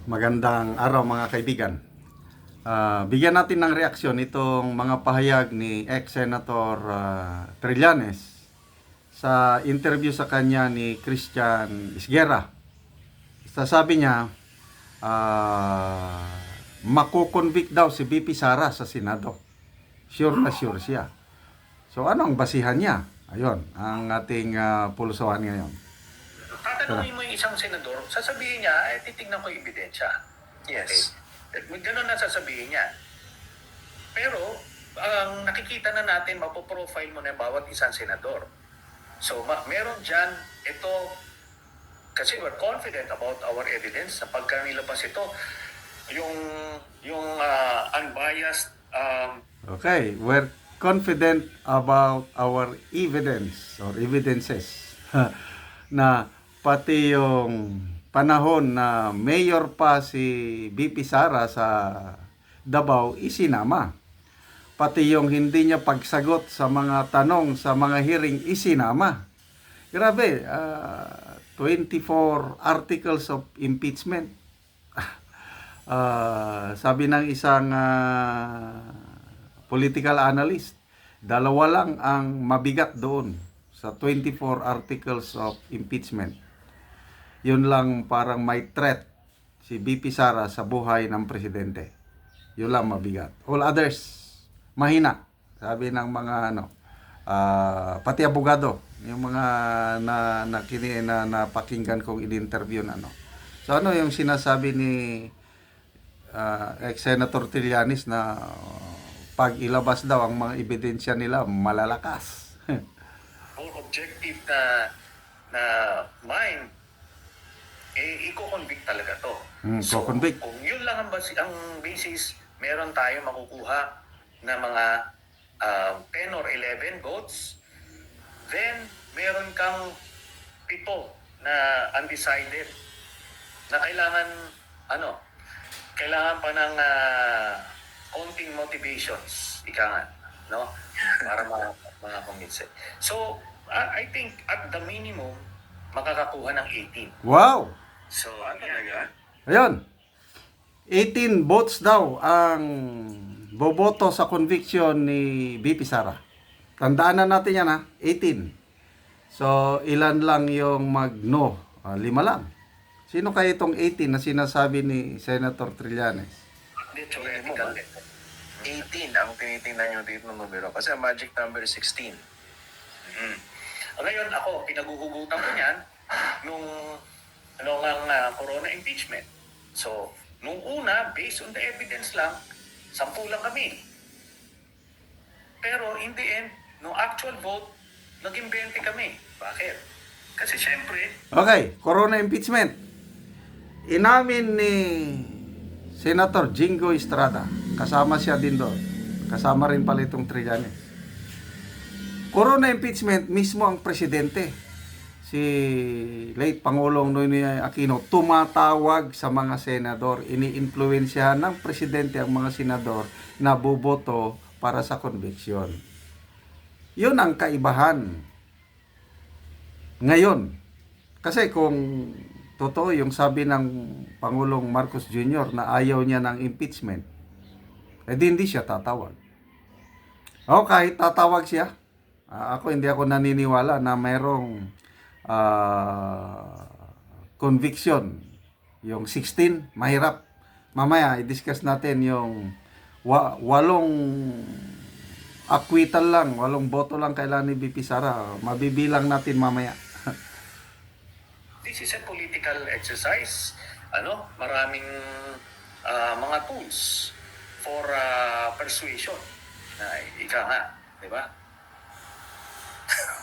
Magandang araw mga kaibigan. Bigyan natin ng reaksyon itong mga pahayag ni ex-Senator Trillanes sa interview sa kanya ni Christian Isguera. Sasabi niya, makukonvict daw si BP Sara sa Senado. Sure na sure siya. So ano ang basihan niya? Ayun, ang ating pulsuhan ngayon. Tatanungin mo yung isang senador, sasabihin niya, titignan ko yung ebidensya. Yes. Okay. Ganun na sasabihin niya. Pero, ang nakikita na natin, mapoprofile mo na bawat isang senador. So, meron dyan, ito, kasi we're confident about our evidence, sa pagka nilabas ito, yung unbiased, Okay, we're confident about our evidence or evidences na pati yung panahon na mayor pa si BP Sara sa Davao isinama. Pati yung hindi niya pagsagot sa mga tanong sa mga hearing isinama. Grabe, 24 articles of impeachment. Sabi ng isang political analyst, dalawa lang ang mabigat doon sa 24 articles of impeachment. Yun lang parang may threat si BP Sara sa buhay ng presidente. Yun lang mabigat. All others, mahina. Sabi ng mga pati abogado, yung mga napakinggan kong in-interview na So ano yung sinasabi ni ex-Senator Trillanes na pag ilabas daw ang mga ebidensya nila malalakas. more objective na mind, i-convict talaga to. So, Convict. kung yun lang ang basis, meron tayo makukuha na mga 10 or 11 votes, then meron kang 7 na undecided na kailangan pa ng konting motivations, ika nga, no? Para mga-convince. So, I think at the minimum, makakakuha ng 18. Wow! So, talaga? Ayun. 18 votes daw ang boboto sa conviction ni BP Sara. Tandaan na natin yan 18. So, ilan lang yung mag-no? 5 lang. Sino kaya itong 18 na sinasabi ni Senator Trillanes? Hindi, theoretical. 18 ang tinitingnan nyo dito ng numero. Kasi ang magic number is 16. Ngayon ako, pinaguhugutan ko niyan nung corona impeachment. So, nung una, based on the evidence lang, 10 lang kami. Pero in the end, nung actual vote, naging 20 kami. Bakit? Kasi syempre, Okay, corona impeachment. Inamin ni Senator Jingo Estrada, kasama siya din doon. Kasama rin pala itong Trillanes. Corona impeachment, mismo ang presidente, si late Pangulong Noynoy Aquino, tumatawag sa mga senador. Ini-influensyahan ng presidente ang mga senador na boboto para sa conviction. Yun ang kaibahan. Ngayon, kasi kung totoo yung sabi ng Pangulong Marcos Jr. na ayaw niya ng impeachment, hindi siya tatawag. O kahit tatawag siya, hindi ako naniniwala na mayroong conviction. Yung 16, mahirap. Mamaya, i-discuss natin yung 8 acquittal lang, 8 boto lang kailangan ni BP Sara. Mabibilang natin mamaya. this is a political exercise. Maraming mga tools for persuasion. Ika nga, di ba?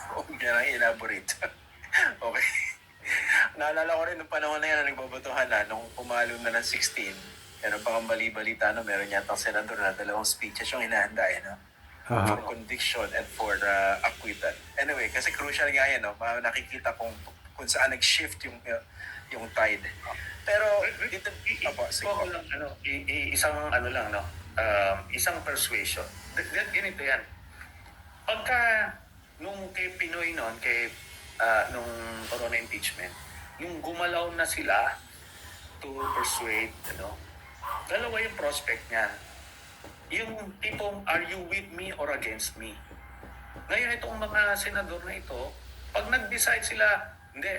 Huwag niya nang elaborate. Okay. Naalala ko rin nung panahon na yan na nagbabatuhan nung pumalo na ng 16. Pero baka bali-balita, meron yata ang senador na 2 speeches yung hinahanda, for conviction and for acquittal. Anyway, kasi crucial nga yan, nakikita kung saan nag-shift yung tide. Pero dito, isang persuasion. Ganito yan. Pagka nung kay Pinoy nung corona impeachment, nung gumalaw na sila to persuade, dalawa yung prospect niya. Yung tipong, are you with me or against me? Ngayon, itong mga senador na ito, pag nag-decide sila, hindi,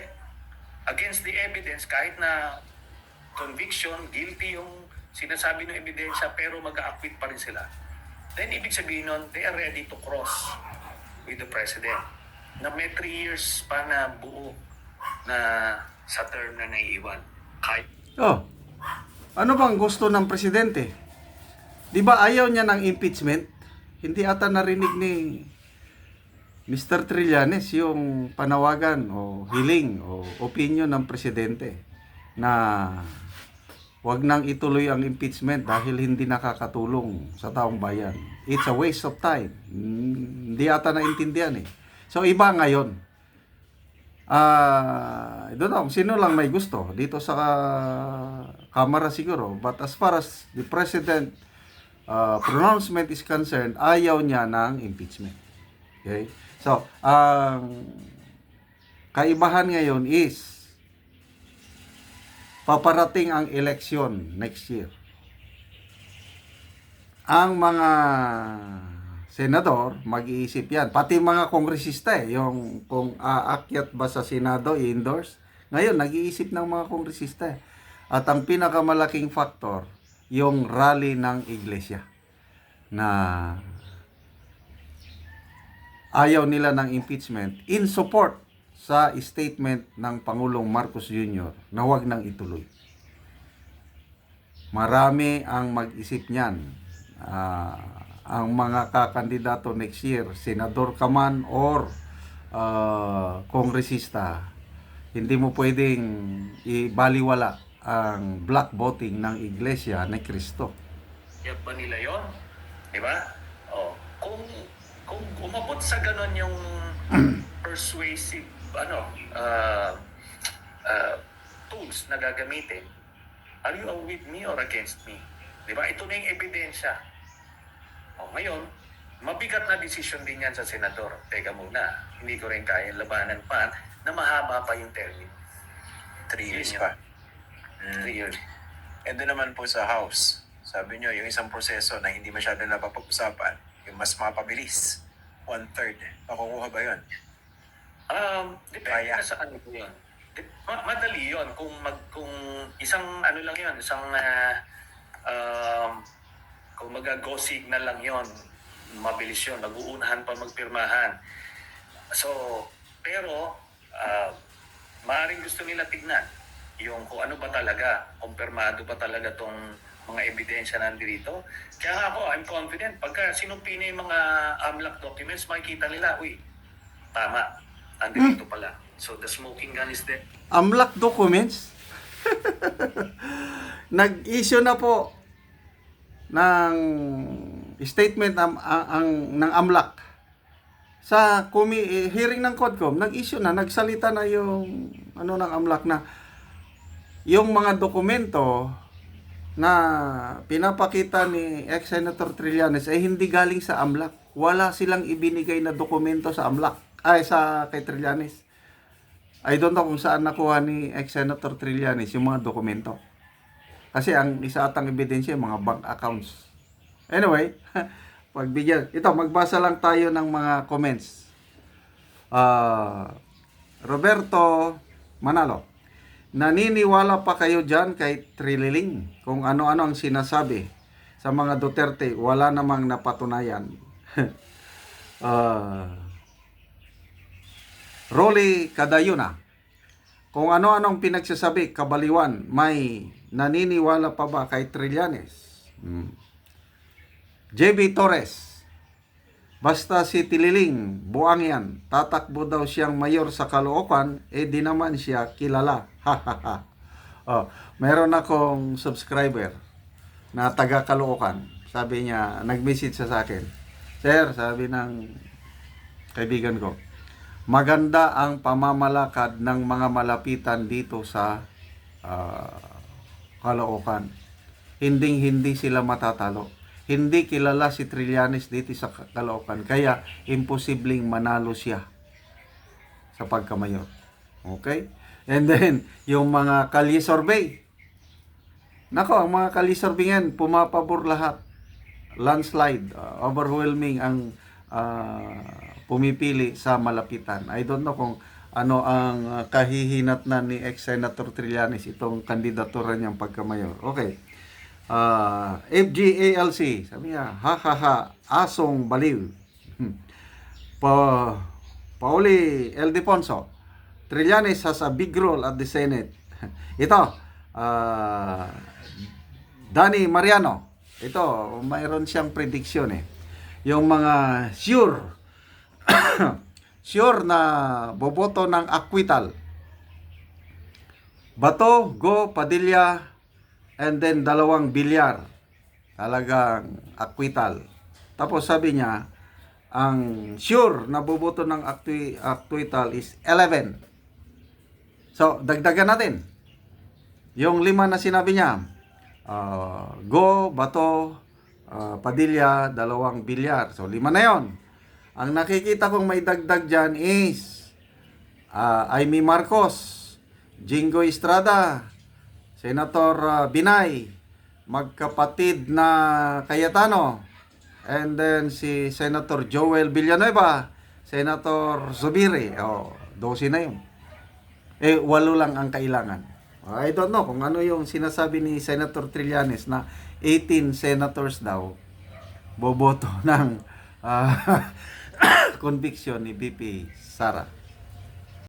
against the evidence, kahit na conviction, guilty yung sinasabi ng ebidensya, pero mag-a-acquit pa rin sila. Then, ibig sabihin nun, they are ready to cross with the President. Na may 3 years pa na buo na sa term na naiiwan. Kahit Oh, ano bang gusto ng presidente? Di ba ayaw niya ng impeachment? Hindi ata narinig ni Mr. Trillanes yung panawagan o hiling o opinion ng presidente na wag nang ituloy ang impeachment dahil hindi nakakatulong sa taong bayan. It's a waste of time. Hindi ata naintindihan eh. So iba ngayon. I don't know, sino lang may gusto dito sa Kamara siguro. But as far as the President pronouncement is concerned, ayaw niya ng impeachment. Okay? So, ang kaibahan ngayon is paparating ang eleksyon next year. Ang mga senador, mag-iisip yan. Pati mga kongresista yung kung aakyat ba sa Senado, i-endorse. Ngayon, nag-iisip ng mga kongresista. At ang pinakamalaking factor, yung rally ng iglesia. Na ayaw nila ng impeachment in support sa statement ng Pangulong Marcos Jr. na huwag nang ituloy. Marami ang mag-isip niyan. Ang mga kakandidato next year, senador ka man or kongresista, hindi mo pwedeng ibaliwala ang black voting ng Iglesia ni Cristo. Yan ba nila yun? Di ba? Kung umabot sa ganon yung persuasive tools na gagamitin, are you with me or against me? Di ba? Ito na yung ebidensya. Ngayon, mabigat na desisyon din yan sa senador. Teka muna, hindi ko rin kaya labanan pa na mahaba pa yung term. 3 years pa. 3 years. And doon naman po sa House, sabi nyo, yung isang proseso na hindi masyado napapag-usapan, yung mas mapabilis, 1/3. Makukuha ba yun? Depende na sa ano po yun. Madali yun. Kung isang ano lang yun, isang kung mag-go signal lang yon, mabilis yun, mag-uunahan pa magpirmahan. So, pero maaaring gusto nila tignan yung kung ano ba talaga, kumpirmado ba talaga tong mga ebidensya nandito. Kaya nga ako, I'm confident, pagka sinumpi na yung mga AMLAC documents, makikita nila, uy, tama, andito pala. So, the smoking gun is there. AMLAC documents? Nag-issue na po ng statement ng AMLAC sa hearing ng CODCOM. Nag-issue na, nagsalita na yung ng AMLAC na yung mga dokumento na pinapakita ni ex-Senator Trillanes ay hindi galing sa AMLAC. Wala silang ibinigay na dokumento sa AMLAC, kay Trillanes. I don't know kung saan nakuha ni ex-Senator Trillanes yung mga dokumento. Kasi ang isa atang ebidensya yung mga bank accounts. Anyway, pagbigyan. Ito, magbasa lang tayo ng mga comments. Roberto Manalo. Naniniwala pa kayo dyan kay Trililing kung ano-ano ang sinasabi sa mga Duterte, wala namang napatunayan. Rolly Cadayuna. Kung ano-anong pinagsasabi, kabaliwan, may naniniwala pa ba kay Trillanes? JB Torres. Basta si Tililing, buang yan. Tatakbo daw siyang mayor sa Caloocan, di naman siya kilala. Meron akong subscriber na taga Caloocan. Sabi niya, nag-message sa akin. Sir, sabi ng kaibigan ko, maganda ang pamamalakad ng mga malapitan dito sa Caloocan. Hindi sila matatalo. Hindi kilala si Trillanes dito sa Caloocan. Kaya, imposibleng manalo siya sa pagkamayor. Okay? And then, yung mga kalye survey. Nako, ang mga kalisorbingan, pumapabor lahat. Landslide, overwhelming ang pumipili sa malapitan. I don't know kung ano ang kahihinatnan ni ex-Senator Trillanes itong kandidatura niyang pagkamayor. Okay. FGALC, sabi niya, ha ha ha, asong baliw. Pauli Ildefonso, Trillanes has a big role at the Senate. Ito, Danny Mariano, ito, mayroon siyang prediction eh. Yung mga sure na boboto ng acquittal. Bato, Go, Padilla, and then 2 Bilyar. Talagang acquittal. Tapos sabi niya, ang sure na boboto ng acquittal is 11. So, dagdagan natin. Yung 5 na sinabi niya, Go, Bato, Padilla, 2 Bilyar. So, 5 na yon. Ang nakikita kong may dagdag dyan is Amy Marcos, Jingo Estrada, Senator Binay, magkapatid na Cayetano, and then si Senator Joel Villanueva, Senator Zubiri. 12 na yun. 8 lang ang kailangan. I don't know kung ano yung sinasabi ni Senator Trillanes na 18 senators daw boboto ng conviction ni BP Sara.